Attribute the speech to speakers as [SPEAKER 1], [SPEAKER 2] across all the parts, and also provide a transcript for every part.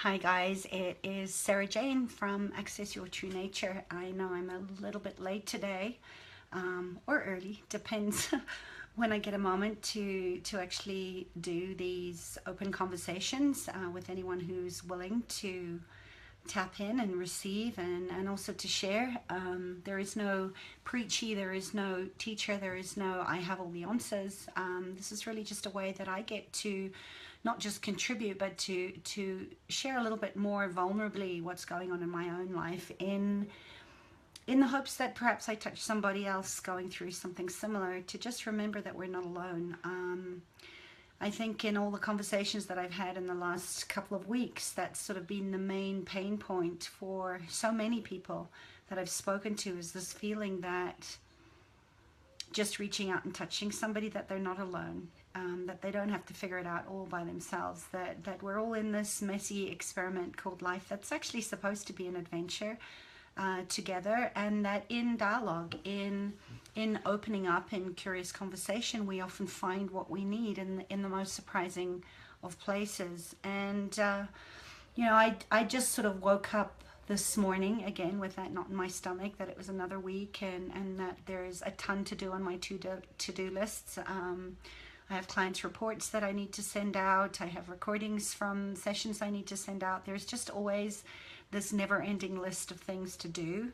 [SPEAKER 1] Hi guys, it is Sarah Jane from Access Your True Nature. I know I'm a little bit late today, or early, depends when I get a moment to actually do these open conversations with anyone who's willing to tap in and receive and also to share. There is no preachy, there is no teacher, there is no I have all the answers. This is really just a way that I get to not just contribute but to share a little bit more vulnerably what's going on in my own life in the hopes that perhaps I touch somebody else going through something similar, to just remember that we're not alone. I think in all the conversations that I've had in the last couple of weeks, that's sort of been the main pain point for so many people that I've spoken to, is this feeling that just reaching out and touching somebody, that they're not alone, that they don't have to figure it out all by themselves, that we're all in this messy experiment called life that's actually supposed to be an adventure together, and that in dialogue, in opening up, in curious conversation, we often find what we need in the most surprising of places. And I just sort of woke up this morning again with that knot in my stomach, that it was another week, and that there's a ton to do on my to-do lists. I have clients' reports that I need to send out. I have recordings from sessions I need to send out. There's just always this never-ending list of things to do.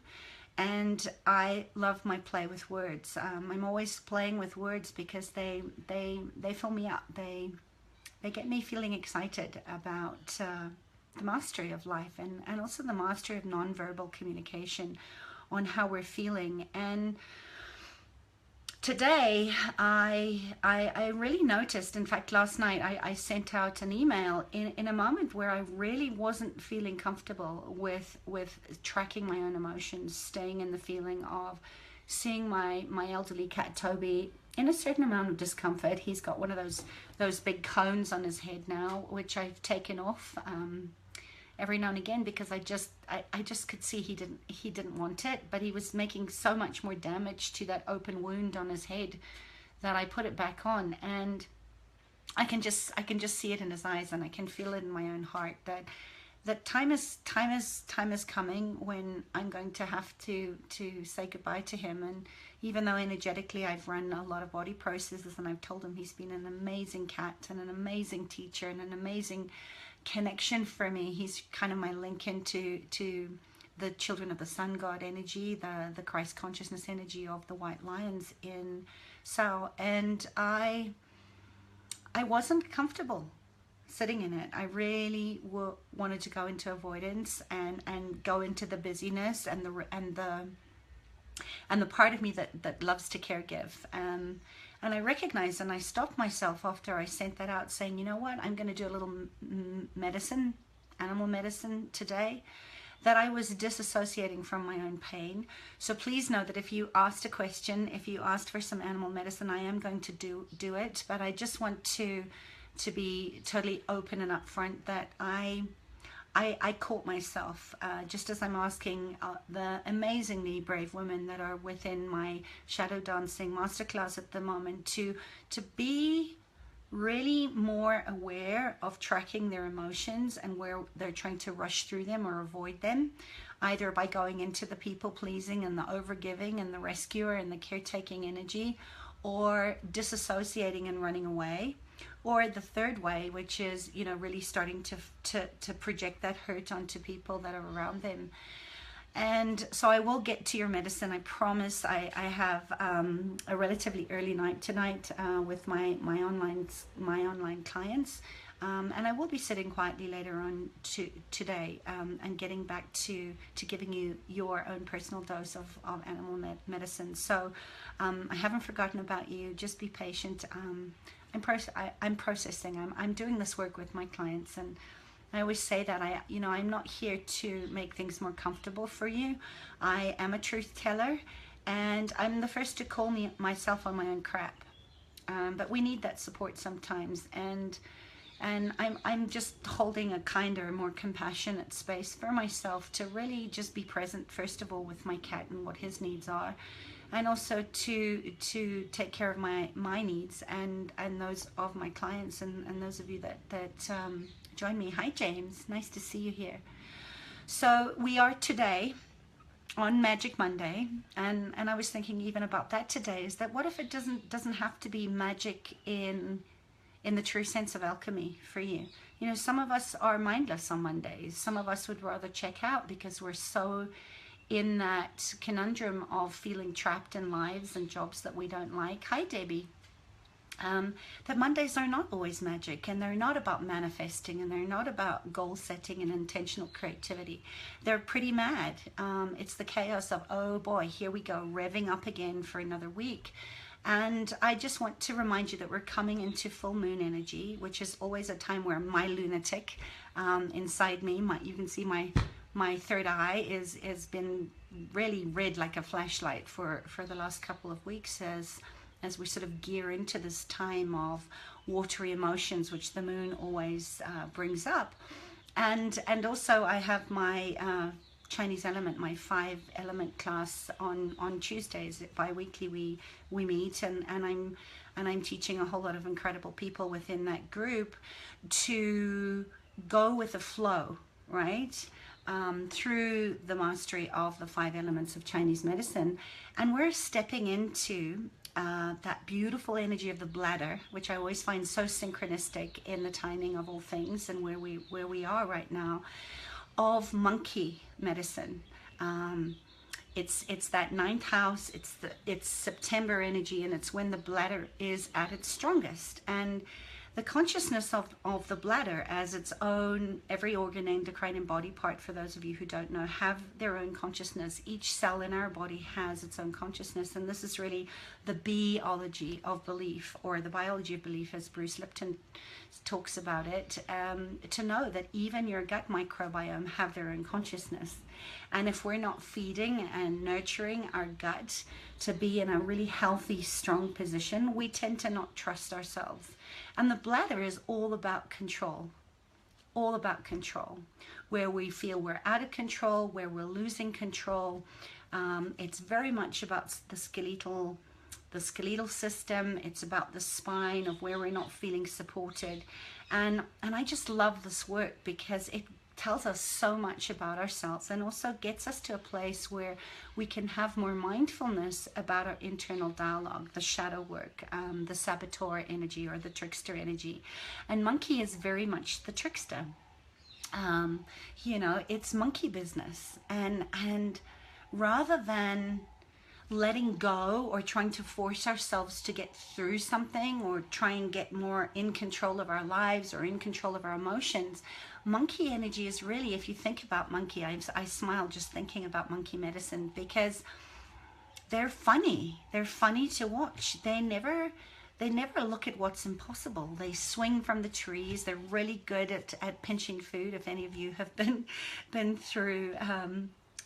[SPEAKER 1] And I love my play with words. I'm always playing with words because they fill me up. They get me feeling excited about the mastery of life, and also the mastery of nonverbal communication on how we're feeling. And today I really noticed, in fact last night I sent out an email in a moment where I really wasn't feeling comfortable with tracking my own emotions, staying in the feeling of seeing my elderly cat Toby in a certain amount of discomfort. He's got one of those big cones on his head now, which I've taken off every now and again, because I just could see he didn't want it, but he was making so much more damage to that open wound on his head that I put it back on. And I can just see it in his eyes, and I can feel it in my own heart that time is coming when I'm going to have to say goodbye to him. And even though energetically I've run a lot of body processes, and I've told him he's been an amazing cat and an amazing teacher and an amazing connection for me, he's kind of my link into the children of the sun god energy, the Christ consciousness energy of the white lions in Sao. And I wasn't comfortable sitting in it. I really wanted to go into avoidance and go into the busyness and the part of me that loves to caregive. And I recognized, and I stopped myself after I sent that out, saying, you know what, I'm going to do a little medicine, animal medicine today, that I was disassociating from my own pain. So please know that if you asked a question, if you asked for some animal medicine, I am going to do it. But I just want to be totally open and upfront that I caught myself, just as I'm asking the amazingly brave women that are within my shadow dancing masterclass at the moment to be really more aware of tracking their emotions and where they're trying to rush through them or avoid them, either by going into the people pleasing and the overgiving and the rescuer and the caretaking energy, or disassociating and running away. Or the third way, which is, really starting to project that hurt onto people that are around them. And so I will get to your medicine, I promise. I have a relatively early night tonight with my online clients, and I will be sitting quietly later on today and getting back to giving you your own personal dose of animal medicine. So I haven't forgotten about you. Just be patient. I'm processing. I'm doing this work with my clients, and I always say that I'm not here to make things more comfortable for you. I am a truth teller, and I'm the first to call myself on my own crap. But we need that support sometimes, and I'm just holding a kinder, more compassionate space for myself to really just be present, first of all, with my cat and what his needs are, and also to take care of my needs and those of my clients and those of you that join me. Hi, James. Nice to see you here. So we are today on Magic Monday, and I was thinking even about that today, is that what if it doesn't have to be magic in the true sense of alchemy for you? You know, some of us are mindless on Mondays. Some of us would rather check out because we're so in that conundrum of feeling trapped in lives and jobs that we don't like. Hi, Debbie. That Mondays are not always magic, and they're not about manifesting, and they're not about goal setting and intentional creativity. They're pretty mad. It's the chaos of, oh boy, here we go, revving up again for another week. And I just want to remind you that we're coming into full moon energy, which is always a time where my lunatic inside me, you can see my third eye is been really red like a flashlight for the last couple of weeks as we sort of gear into this time of watery emotions, which the moon always brings up. And also I have my Chinese element, my 5 element class on Tuesdays. Bi-weekly we meet, and I'm teaching a whole lot of incredible people within that group to go with the flow, right? Through the mastery of the 5 elements of Chinese medicine. And we're stepping into that beautiful energy of the bladder, which I always find so synchronistic in the timing of all things and where we are right now, of monkey medicine. It's that 9th house, it's September energy, and it's when the bladder is at its strongest. And the consciousness of the bladder as its own, every organ, endocrine and body part, for those of you who don't know, have their own consciousness. Each cell in our body has its own consciousness, and this is really the biology of belief, or the biology of belief as Bruce Lipton talks about it, to know that even your gut microbiome have their own consciousness. And if we're not feeding and nurturing our gut to be in a really healthy, strong position, we tend to not trust ourselves. And the bladder is all about control, where we feel we're out of control, where we're losing control. It's very much about the skeletal system. It's about the spine, of where we're not feeling supported. And I just love this work because it tells us so much about ourselves, and also gets us to a place where we can have more mindfulness about our internal dialogue, the shadow work, the saboteur energy or the trickster energy. And monkey is very much the trickster. You know, it's monkey business. And rather than letting go or trying to force ourselves to get through something, or try and get more in control of our lives or in control of our emotions, monkey energy is really, if you think about monkey, I smile just thinking about monkey medicine, because they're funny to watch. They never look at what's impossible. They swing from the trees. They're really good at pinching food. If any of you have been through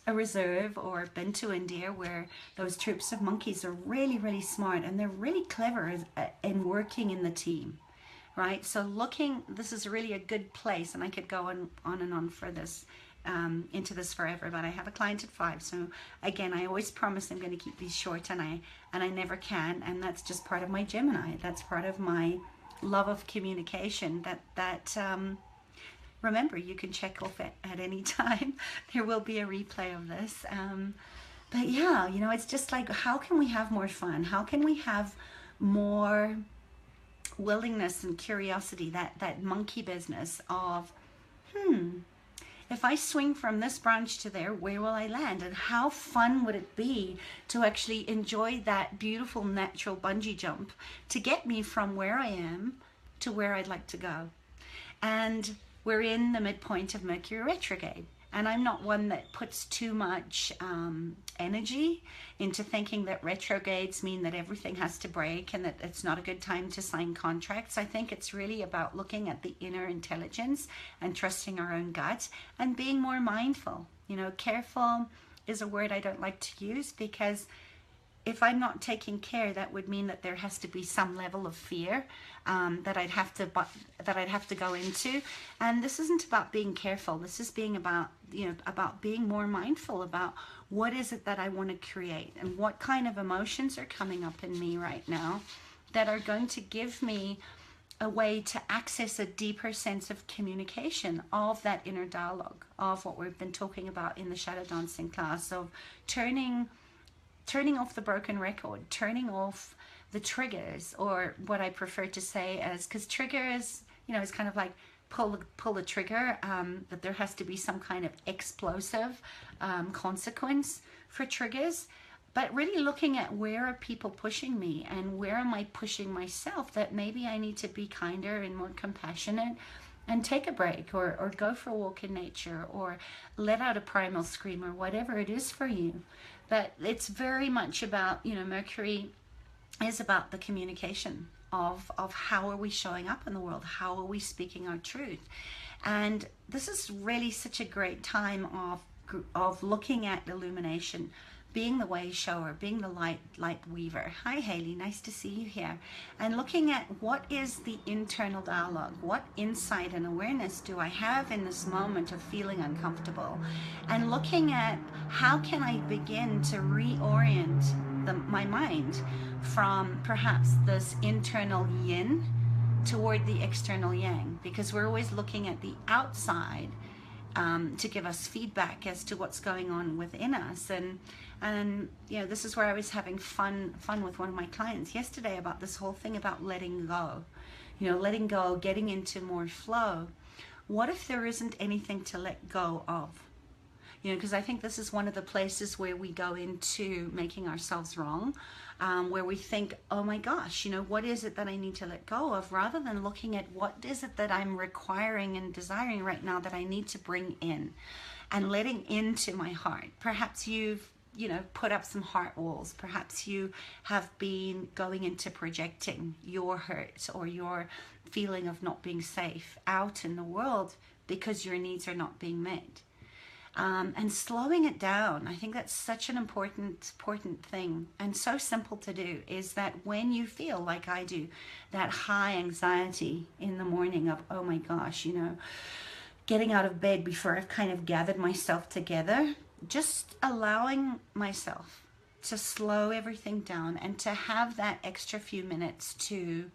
[SPEAKER 1] a reserve or been to India, where those troops of monkeys are really, really smart, and they're really clever in working in the team, right? So this is really a good place, and I could go on and on for this, into this forever, but I have a client at 5. So again, I always promise I'm going to keep these short, and I never can, and that's just part of my Gemini. That's part of my love of communication. Remember, you can check off at any time. There will be a replay of this. But yeah, you know, it's just like, how can we have more fun? How can we have more willingness and curiosity, that monkey business of, if I swing from this branch to there, where will I land? And how fun would it be to actually enjoy that beautiful natural bungee jump to get me from where I am to where I'd like to go? And we're in the midpoint of Mercury retrograde, and I'm not one that puts too much energy into thinking that retrogrades mean that everything has to break and that it's not a good time to sign contracts. I think it's really about looking at the inner intelligence and trusting our own gut and being more mindful. You know, careful is a word I don't like to use, because if I'm not taking care, that would mean that there has to be some level of fear that I'd have to go into. And this isn't about being careful. This is being about being more mindful about what is it that I want to create, and what kind of emotions are coming up in me right now that are going to give me a way to access a deeper sense of communication, of that inner dialogue, of what we've been talking about in the shadow dancing class, of turning off the broken record, turning off the triggers, or what I prefer to say as, because triggers, you know, is kind of like pull the trigger, that there has to be some kind of explosive consequence for triggers. But really looking at, where are people pushing me, and where am I pushing myself, that maybe I need to be kinder and more compassionate, and take a break, or go for a walk in nature, or let out a primal scream, or whatever it is for you. But it's very much about, you know, Mercury is about the communication of how are we showing up in the world, how are we speaking our truth. And this is really such a great time of looking at illumination, being the way shower, being the light weaver. Hi Haley, nice to see you here. And looking at, what is the internal dialogue, what insight and awareness do I have in this moment of feeling uncomfortable, and looking at, how can I begin to reorient my mind from perhaps this internal yin toward the external yang, because we're always looking at the outside to give us feedback as to what's going on within us. And you know, this is where I was having fun with one of my clients yesterday about this whole thing about letting go. You know, letting go, getting into more flow. What if there isn't anything to let go of? You know, because I think this is one of the places where we go into making ourselves wrong, where we think, oh my gosh, you know, what is it that I need to let go of, rather than looking at, what is it that I'm requiring and desiring right now that I need to bring in, and letting into my heart. Perhaps you've, you know, put up some heart walls. Perhaps you have been going into projecting your hurt or your feeling of not being safe out in the world because your needs are not being met. And slowing it down, I think that's such an important thing, and so simple to do, is that when you feel like I do, that high anxiety in the morning of, oh my gosh, you know, getting out of bed before I've kind of gathered myself together, just allowing myself to slow everything down and to have that extra few minutes to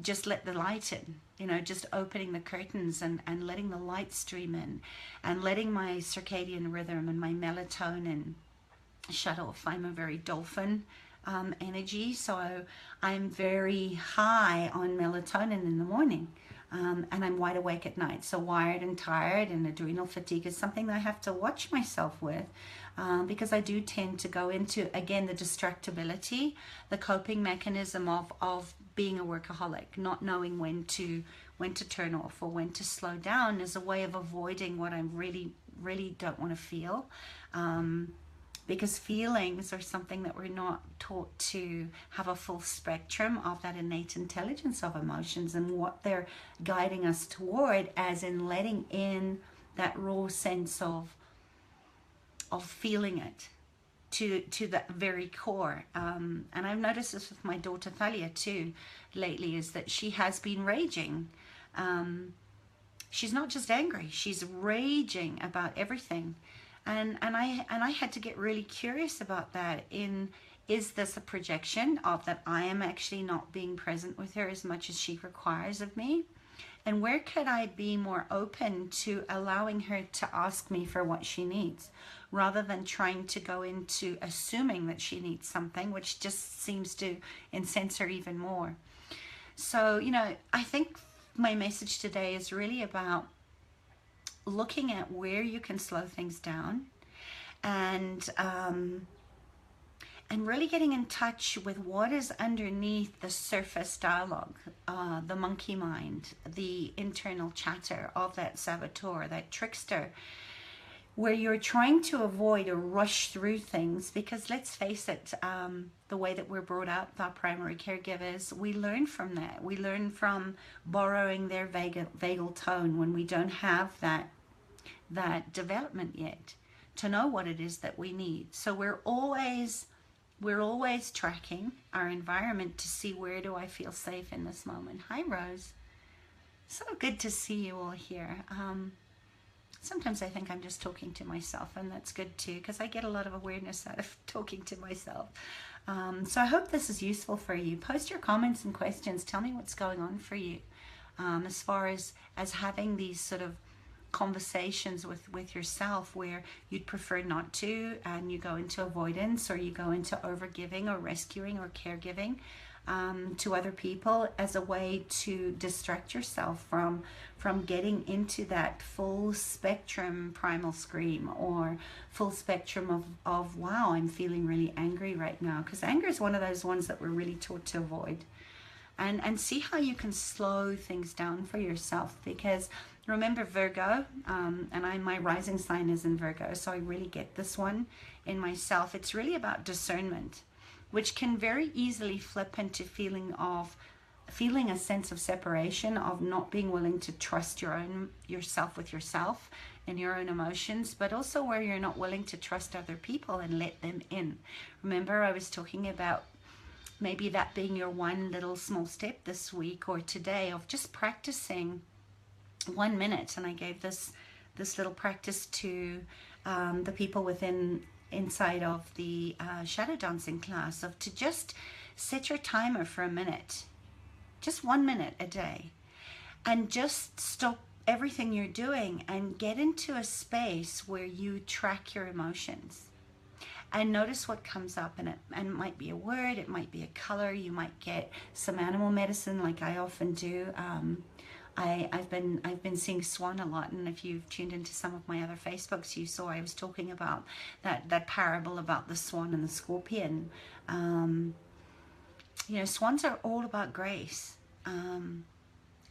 [SPEAKER 1] just let the light in, you know, just opening the curtains and letting the light stream in, and letting my circadian rhythm and my melatonin shut off. I'm a very dolphin energy, so I'm very high on melatonin in the morning, and I'm wide awake at night. So wired and tired and adrenal fatigue is something that I have to watch myself with, because I do tend to go into, again, the distractibility, the coping mechanism of being a workaholic, not knowing when to turn off or when to slow down, as a way of avoiding what I really don't want to feel. Because feelings are something that we're not taught to have a full spectrum of, that innate intelligence of emotions and what they're guiding us toward, as in letting in that raw sense of feeling it to the very core. And I've noticed this with my daughter Thalia too lately, is that she has been raging. She's not just angry, she's raging about everything. And I had to get really curious about that. Is this a projection of that I am actually not being present with her as much as she requires of me? And where could I be more open to allowing her to ask me for what she needs, rather than trying to go into assuming that she needs something, which just seems to incense her even more. So, you know, I think my message today is really about looking at where you can slow things down, and really getting in touch with what is underneath the surface dialogue, the monkey mind, the internal chatter of that saboteur, that trickster, where you're trying to avoid or rush through things. Because let's face it, the way that we're brought up, our primary caregivers, we learn from that. We learn from borrowing their vagal tone when we don't have that development yet to know what it is that we need. So we're always tracking our environment to see, where do I feel safe in this moment. Hi Rose, so good to see you all here. Sometimes I think I'm just talking to myself, and that's good too, because I get a lot of awareness out of talking to myself. So I hope this is useful for you. Post your comments and questions. Tell me what's going on for you, as far as having these sort of conversations with yourself where you'd prefer not to, and you go into avoidance, or you go into overgiving or rescuing or caregiving to other people as a way to distract yourself from getting into that full spectrum primal scream, or full spectrum of wow, I'm feeling really angry right now, because anger is one of those ones that we're really taught to avoid. And see how you can slow things down for yourself, because remember Virgo, and my rising sign is in Virgo, so I really get this one in myself. It's really about discernment, which can very easily flip into feeling a sense of separation, of not being willing to trust yourself with yourself and your own emotions, but also where you're not willing to trust other people and let them in. Remember, I was talking about maybe that being your one little small step this week or today of just practicing 1 minute. And I gave this little practice to the people inside of the shadow dancing class, of to just set your timer for a minute, just 1 minute a day, and just stop everything you're doing and get into a space where you track your emotions and notice what comes up. And it might be a word, it might be a color, you might get some animal medicine like I often do. I've been seeing swan a lot, and if you've tuned into some of my other Facebooks, you saw I was talking about that parable about the swan and the scorpion. Swans are all about grace.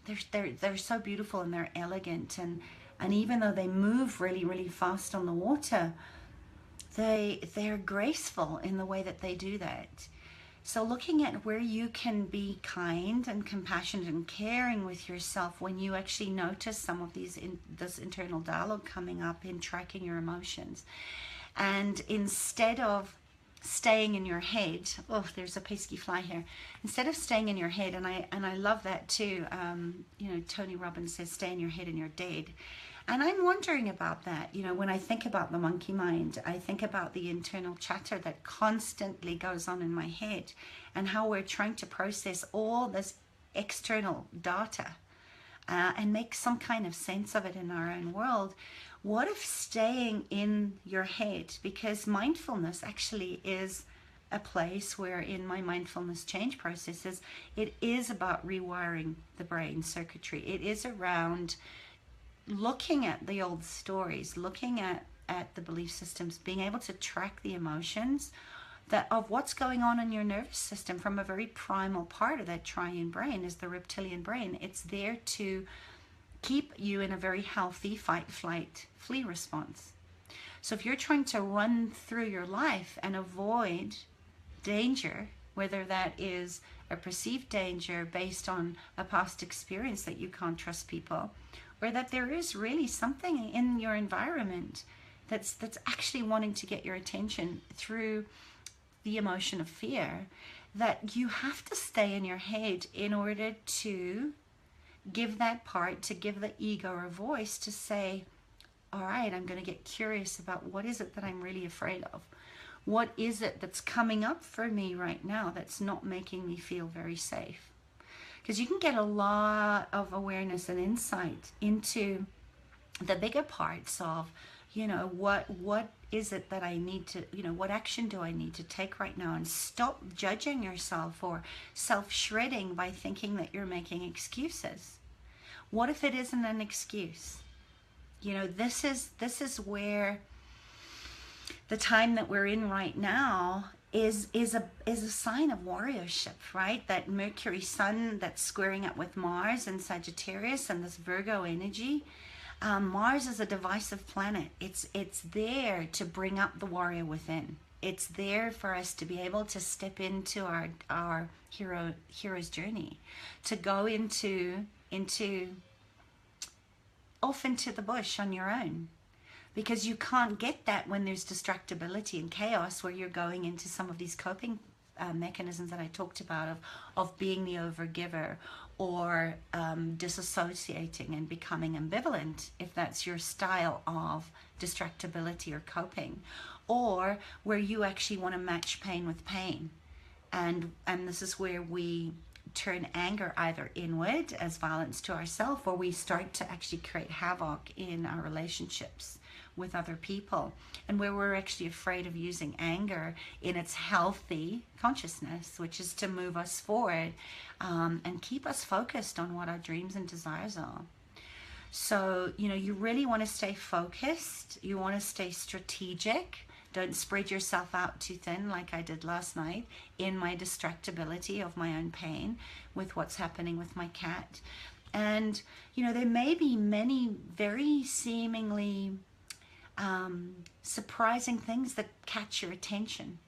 [SPEAKER 1] They're so beautiful, and they're elegant, and even though they move really, really fast on the water, they're graceful in the way that they do that. So looking at where you can be kind and compassionate and caring with yourself when you actually notice some of this internal dialogue coming up in tracking your emotions. And instead of staying in your head, oh, there's a pesky fly here. Instead of staying in your head, and I love that too. Tony Robbins says, "Stay in your head and you're dead." And I'm wondering about that. When I think about the monkey mind, I think about the internal chatter that constantly goes on in my head, and how we're trying to process all this external data and make some kind of sense of it in our own world. What if staying in your head, because mindfulness actually is a place where in my mindfulness change processes, it is about rewiring the brain circuitry. It is around looking at the old stories, looking at the belief systems, being able to track the emotions of what's going on in your nervous system from a very primal part of that triune brain is the reptilian brain. It's there to keep you in a very healthy fight, flight, flee response. So if you're trying to run through your life and avoid danger, whether that is a perceived danger based on a past experience that you can't trust people, or that there is really something in your environment that's actually wanting to get your attention through the emotion of fear, that you have to stay in your head in order to give that part, to give the ego a voice to say, all right, I'm going to get curious about what is it that I'm really afraid of? What is it that's coming up for me right now that's not making me feel very safe? Because you can get a lot of awareness and insight into the bigger parts of, what is it that I need to, what action do I need to take right now, and stop judging yourself or self-shredding by thinking that you're making excuses. What if it isn't an excuse? This is where the time that we're in right now is a sign of warriorship, right? That Mercury Sun that's squaring up with Mars and Sagittarius and this Virgo energy. Mars is a divisive planet. It's there to bring up the warrior within. It's there for us to be able to step into our hero's journey, to go off into the bush on your own. Because you can't get that when there's distractibility and chaos, where you're going into some of these coping mechanisms that I talked about of being the overgiver, or disassociating and becoming ambivalent, if that's your style of distractibility or coping, or where you actually want to match pain with pain. And this is where we turn anger either inward as violence to ourselves, or we start to actually create havoc in our relationships with other people, and where we're actually afraid of using anger in its healthy consciousness, which is to move us forward and keep us focused on what our dreams and desires are. So, you really want to stay focused. You want to stay strategic. Don't spread yourself out too thin like I did last night in my distractibility of my own pain with what's happening with my cat. And, there may be many very seemingly surprising things that catch your attention.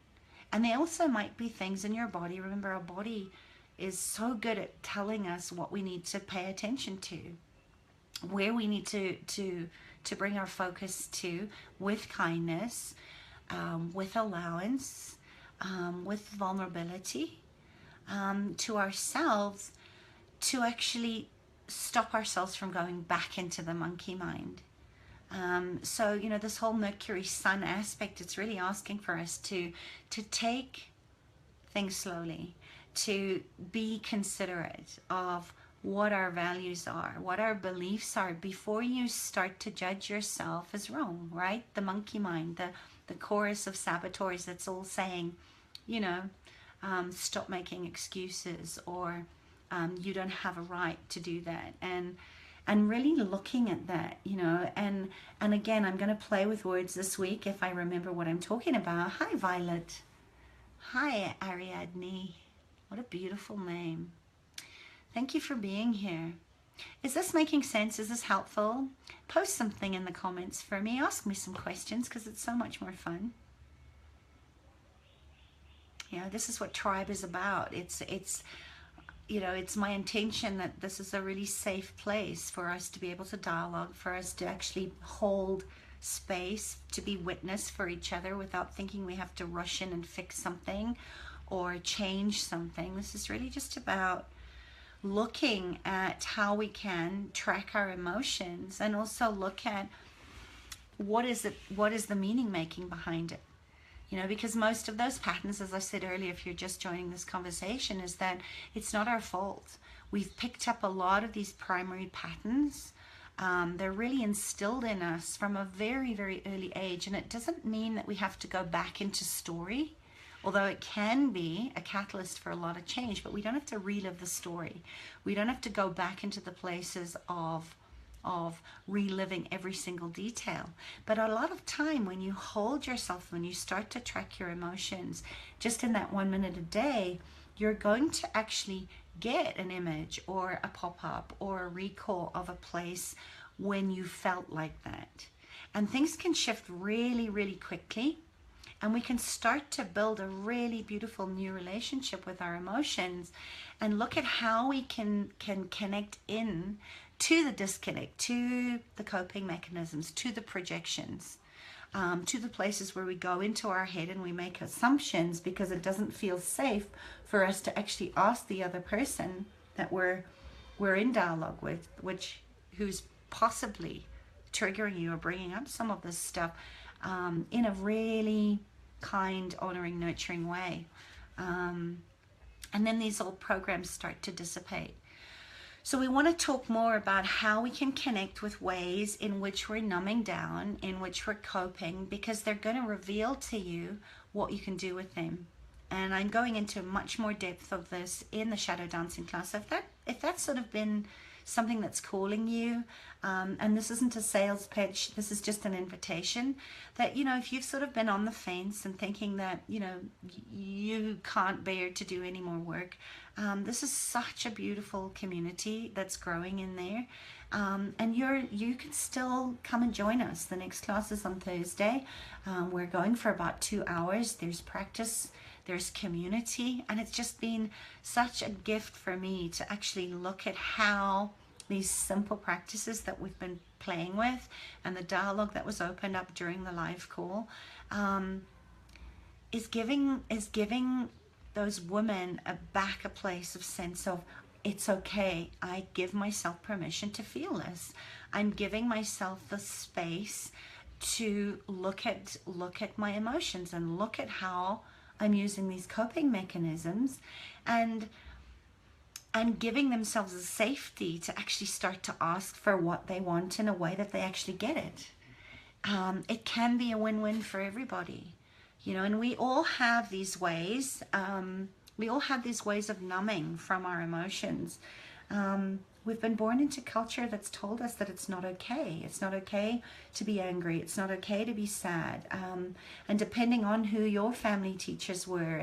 [SPEAKER 1] And they also might be things in your body. Remember, our body is so good at telling us what we need to pay attention to, where we need to bring our focus to, with kindness, with allowance, with vulnerability to ourselves, to actually stop ourselves from going back into the monkey mind. So, this whole Mercury Sun aspect, it's really asking for us to take things slowly, to be considerate of what our values are, what our beliefs are, before you start to judge yourself as wrong, right? The monkey mind, the chorus of saboteurs that's all saying, stop making excuses, or you don't have a right to do that. And really looking at that, and again, I'm going to play with words this week if I remember what I'm talking about. Hi, Violet. Hi, Ariadne. What a beautiful name. Thank you for being here. Is this making sense? Is this helpful? Post something in the comments for me. Ask me some questions, because it's so much more fun. This is what tribe is about. It's my intention that this is a really safe place for us to be able to dialogue, for us to actually hold space, to be witness for each other without thinking we have to rush in and fix something or change something. This is really just about looking at how we can track our emotions, and also look at what is the meaning making behind it. Because most of those patterns, as I said earlier, if you're just joining this conversation, is that it's not our fault. We've picked up a lot of these primary patterns. They're really instilled in us from a very, very early age. And it doesn't mean that we have to go back into story, although it can be a catalyst for a lot of change. But we don't have to relive the story. We don't have to go back into the places of reliving every single detail. But a lot of time, when you hold yourself, when you start to track your emotions, just in that 1 minute a day, you're going to actually get an image or a pop-up or a recall of a place when you felt like that. And things can shift really, really quickly. And we can start to build a really beautiful new relationship with our emotions, and look at how we can connect in to the disconnect, to the coping mechanisms, to the projections, to the places where we go into our head and we make assumptions because it doesn't feel safe for us to actually ask the other person that we're in dialogue with, who's possibly triggering you or bringing up some of this stuff in a really kind, honoring, nurturing way. And then these old programs start to dissipate. So we want to talk more about how we can connect with ways in which we're numbing down, in which we're coping, because they're going to reveal to you what you can do with them. And I'm going into much more depth of this in the shadow dancing class. If that's sort of been something that's calling you, and this isn't a sales pitch, this is just an invitation, that if you've sort of been on the fence and thinking that you can't bear to do any more work, this is such a beautiful community that's growing in there, and you can still come and join us. The next class is on Thursday. We're going for about 2 hours. There's practice, there's community, and it's just been such a gift for me to actually look at how these simple practices that we've been playing with, and the dialogue that was opened up during the live call, is giving those women back a place of sense of, it's okay. I give myself permission to feel this. I'm giving myself the space to look at my emotions and look at how I'm using these coping mechanisms, and giving themselves the safety to actually start to ask for what they want in a way that they actually get it. It can be a win-win for everybody, you know, and we all have these ways. We all have these ways of numbing from our emotions. We've been born into culture that's told us that it's not okay. It's not okay to be angry. It's not okay to be sad. And depending on who your family teachers were,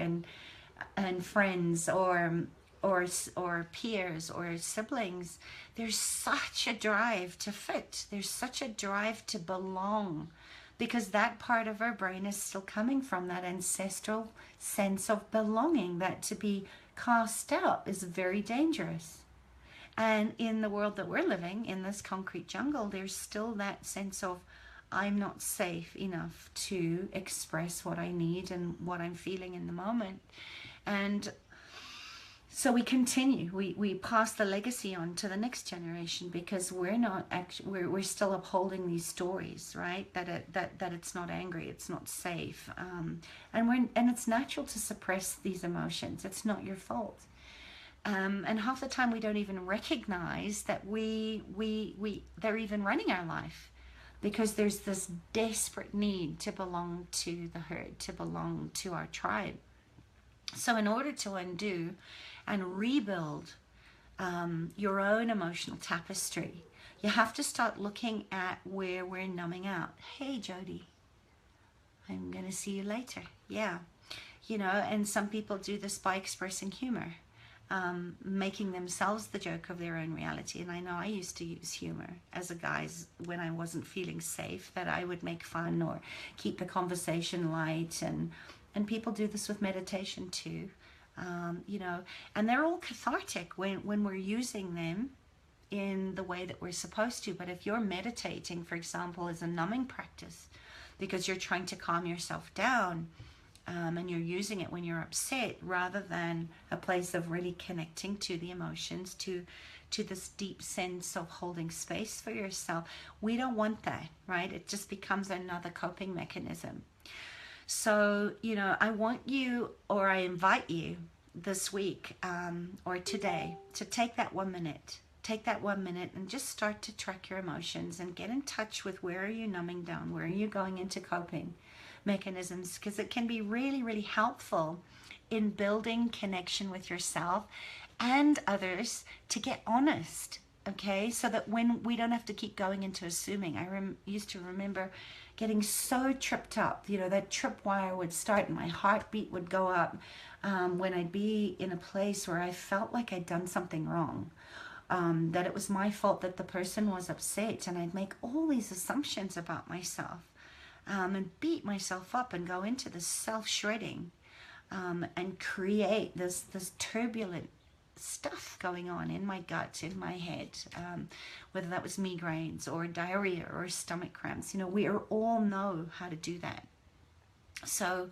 [SPEAKER 1] and friends, or peers or siblings, there's such a drive to fit. There's such a drive to belong, because that part of our brain is still coming from that ancestral sense of belonging, that to be cast out is very dangerous. And in the world that we're living, in this concrete jungle, there's still that sense of, I'm not safe enough to express what I need and what I'm feeling in the moment. And so we continue, we pass the legacy on to the next generation, because we're not actually, we're still upholding these stories, right? That it's not angry, it's not safe, and it's natural to suppress these emotions. It's not your fault. And half the time we don't even recognize that they're even running our life, because there's this desperate need to belong to the herd, to belong to our tribe. So in order to undo and rebuild your own emotional tapestry, you have to start looking at where we're numbing out. Hey, Jody, I'm going to see you later. Yeah. You know, and some people do this by expressing humor, making themselves the joke of their own reality. And I know I used to use humor as a guise when I wasn't feeling safe, that I would make fun or keep the conversation light. And people do this with meditation too, you know, and they're all cathartic when we're using them in the way that we're supposed to. But if you're meditating, for example, as a numbing practice, because you're trying to calm yourself down, and you're using it when you're upset, rather than a place of really connecting to the emotions, to this deep sense of holding space for yourself, we don't want that, right? It just becomes another coping mechanism. So, you know, I want you, or I invite you this week, or today, to take that 1 minute. Take that 1 minute and just start to track your emotions and get in touch with, where are you numbing down? Where are you going into coping mechanisms? Because it can be really, really helpful in building connection with yourself and others, to get honest, okay? So that when we don't have to keep going into assuming. I used to remember getting so tripped up, you know, that tripwire would start and my heartbeat would go up when I'd be in a place where I felt like I'd done something wrong, that it was my fault that the person was upset, and I'd make all these assumptions about myself, and beat myself up and go into this self-shredding, and create this turbulent stuff going on in my gut, in my head, whether that was migraines or diarrhea or stomach cramps. You know, we all know how to do that. So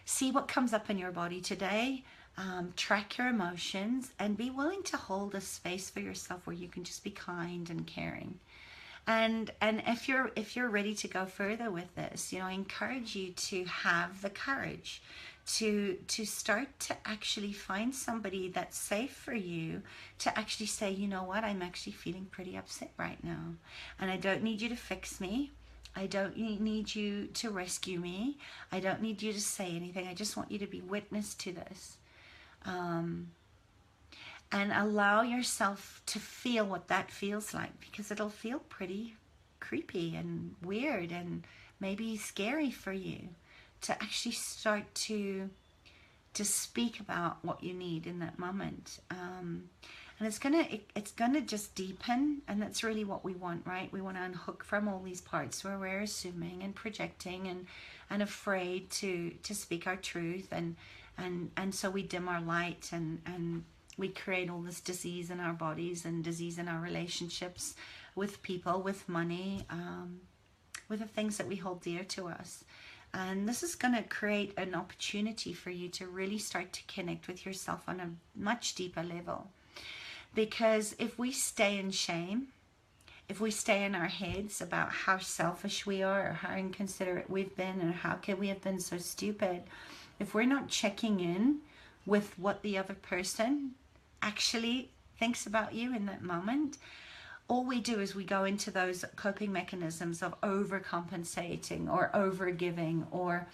[SPEAKER 1] see what comes up in your body today, track your emotions, and be willing to hold a space for yourself where you can just be kind and caring. And if you're ready to go further with this, you know, I encourage you to have the courage to start to actually find somebody that's safe for you, to actually say, you know what, I'm actually feeling pretty upset right now, and I don't need you to fix me. I don't need you to rescue me. I don't need you to say anything. I just want you to be witness to this. And allow yourself to feel what that feels like, because it'll feel pretty creepy and weird and maybe scary for you to actually start to speak about what you need in that moment. And it's gonna just deepen, and that's really what we want, right? We want to unhook from all these parts where we're assuming and projecting and afraid to speak our truth, and so we dim our light, and we create all this disease in our bodies and disease in our relationships with people, with money, with the things that we hold dear to us. And this is going to create an opportunity for you to really start to connect with yourself on a much deeper level. Because if we stay in shame, if we stay in our heads about how selfish we are or how inconsiderate we've been and how could we have been so stupid, if we're not checking in with what the other person actually thinks about you in that moment, all we do is we go into those coping mechanisms of overcompensating or overgiving or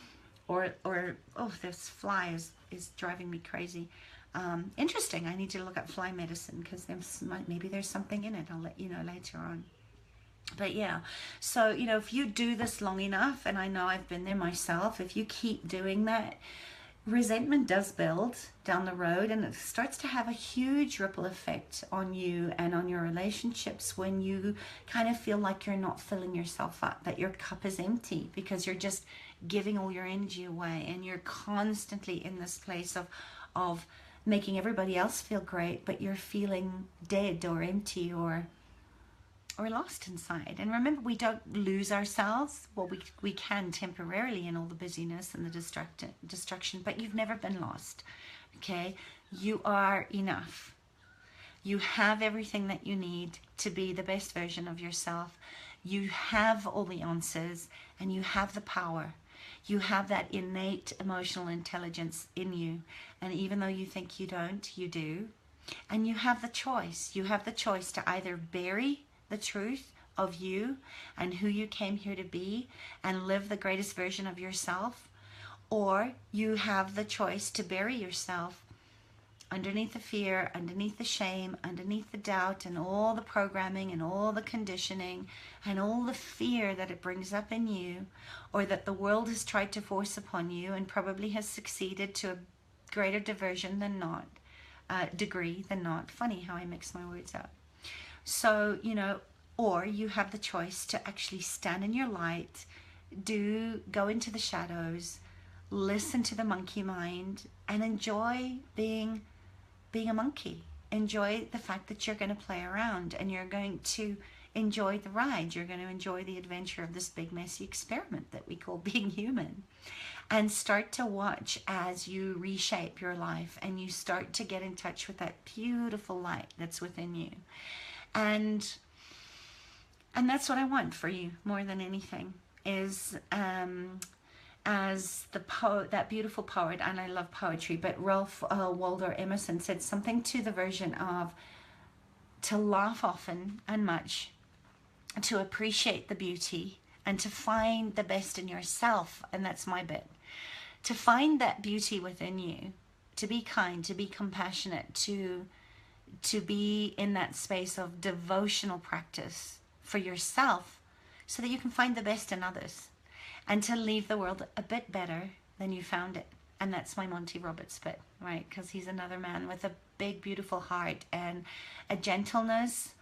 [SPEAKER 1] oh, this fly is driving me crazy. Interesting. I need to look at fly medicine because maybe there's something in it. I'll let you know later on. But yeah, so if you do this long enough, and I know I've been there myself, if you keep doing that, resentment does build down the road, and it starts to have a huge ripple effect on you and on your relationships when you kind of feel like you're not filling yourself up, that your cup is empty because you're just giving all your energy away, and you're constantly in this place of making everybody else feel great, but you're feeling dead or empty or lost inside. And remember, we don't lose ourselves. Well, we can temporarily in all the busyness and the destruction, but you've never been lost. Okay? You are enough. You have everything that you need to be the best version of yourself. You have all the answers, and you have the power. You have that innate emotional intelligence in you. And even though you think you don't, you do. And you have the choice. You have the choice to either bury the truth of you and who you came here to be and live the greatest version of yourself, or you have the choice to bury yourself underneath the fear, underneath the shame, underneath the doubt and all the programming and all the conditioning and all the fear that it brings up in you, or that the world has tried to force upon you and probably has succeeded to a greater diversion than not, degree than not. Funny how I mix my words up. So, or you have the choice to actually stand in your light, go into the shadows, listen to the monkey mind, and enjoy being a monkey. Enjoy the fact that you're going to play around and you're going to enjoy the ride. You're going to enjoy the adventure of this big messy experiment that we call being human. And start to watch as you reshape your life and you start to get in touch with that beautiful light that's within you. And that's what I want for you more than anything is as the poet, that beautiful poet, and I love poetry, but Ralph Waldo Emerson said something to the version of to laugh often and much, to appreciate the beauty, and to find the best in yourself. And that's my bit. To find that beauty within you, to be kind, to be compassionate, to be in that space of devotional practice for yourself so that you can find the best in others and to leave the world a bit better than you found it. And that's my Monty Roberts bit, right? Because he's another man with a big, beautiful heart and a gentleness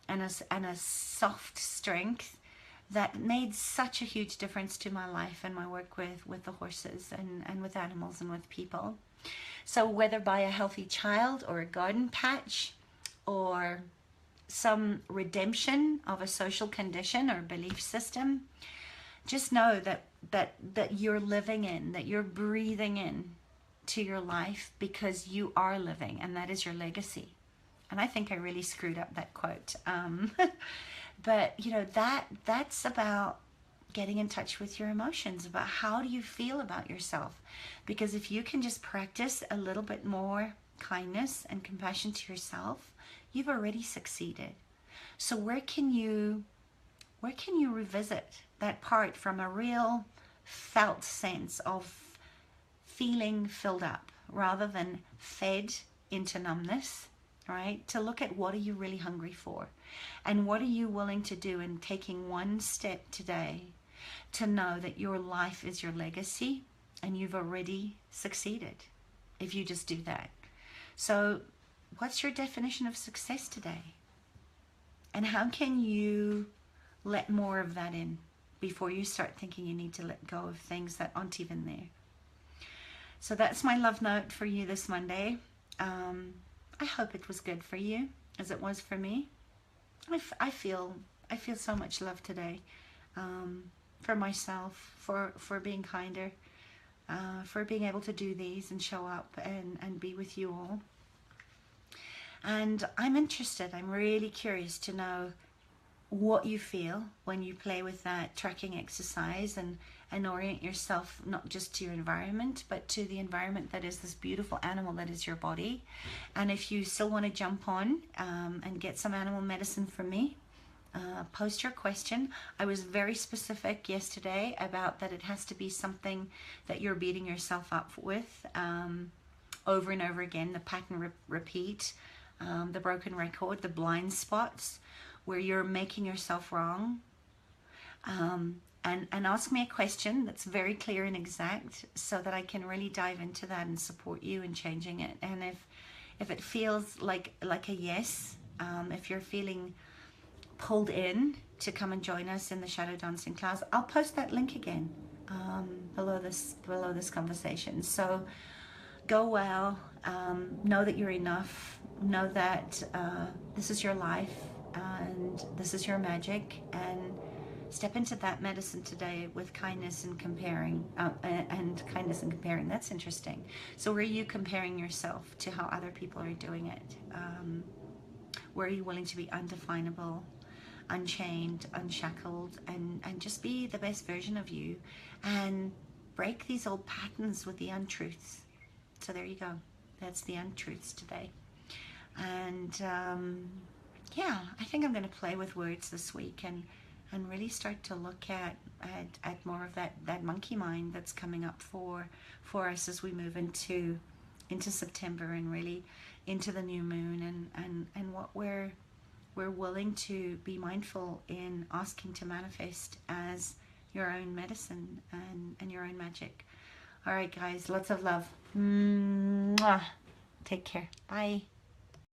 [SPEAKER 1] and a soft strength that made such a huge difference to my life and my work with the horses and with animals and with people. So whether by a healthy child or a garden patch or some redemption of a social condition or belief system, just know that you're living in, that you're breathing in to your life because you are living, and that is your legacy. And I think I really screwed up that quote. But that's about getting in touch with your emotions, about how do you feel about yourself. Because if you can just practice a little bit more kindness and compassion to yourself, you've already succeeded. So where can you revisit that part from a real felt sense of feeling filled up rather than fed into numbness, right? To look at what are you really hungry for and what are you willing to do in taking one step today to know that your life is your legacy and you've already succeeded if you just do that. So what's your definition of success today? And how can you let more of that in before you start thinking you need to let go of things that aren't even there? So that's my love note for you this Monday. I hope it was good for you as it was for me. I feel so much love today. for myself, for being kinder, for being able to do these and show up and be with you all. And I'm interested, I'm really curious to know what you feel when you play with that tracking exercise and orient yourself not just to your environment, but to the environment that is this beautiful animal that is your body. And if you still want to jump on and get some animal medicine from me, post your question. I was very specific yesterday about that it has to be something that you're beating yourself up with over and over again, the pattern repeat, the broken record, the blind spots, where you're making yourself wrong. And ask me a question that's very clear and exact so that I can really dive into that and support you in changing it. And if it feels like a yes, if you're feeling pulled in to come and join us in the shadow dancing class, I'll post that link again below this conversation. So go well, know that you're enough, know that this is your life and this is your magic, and step into that medicine today with kindness and comparing, That's interesting. So where are you comparing yourself to how other people are doing it? Where are you willing to be undefinable, unchained, unshackled, and just be the best version of you and break these old patterns with the untruths? So there you go. That's the untruths today. And yeah, I think I'm going to play with words this week and really start to look at more of that monkey mind that's coming up for us as we move into September and really into the new moon, and what we're willing to be mindful in asking to manifest as your own medicine and your own magic. All right, guys, lots of love. Mwah. Take care. Bye.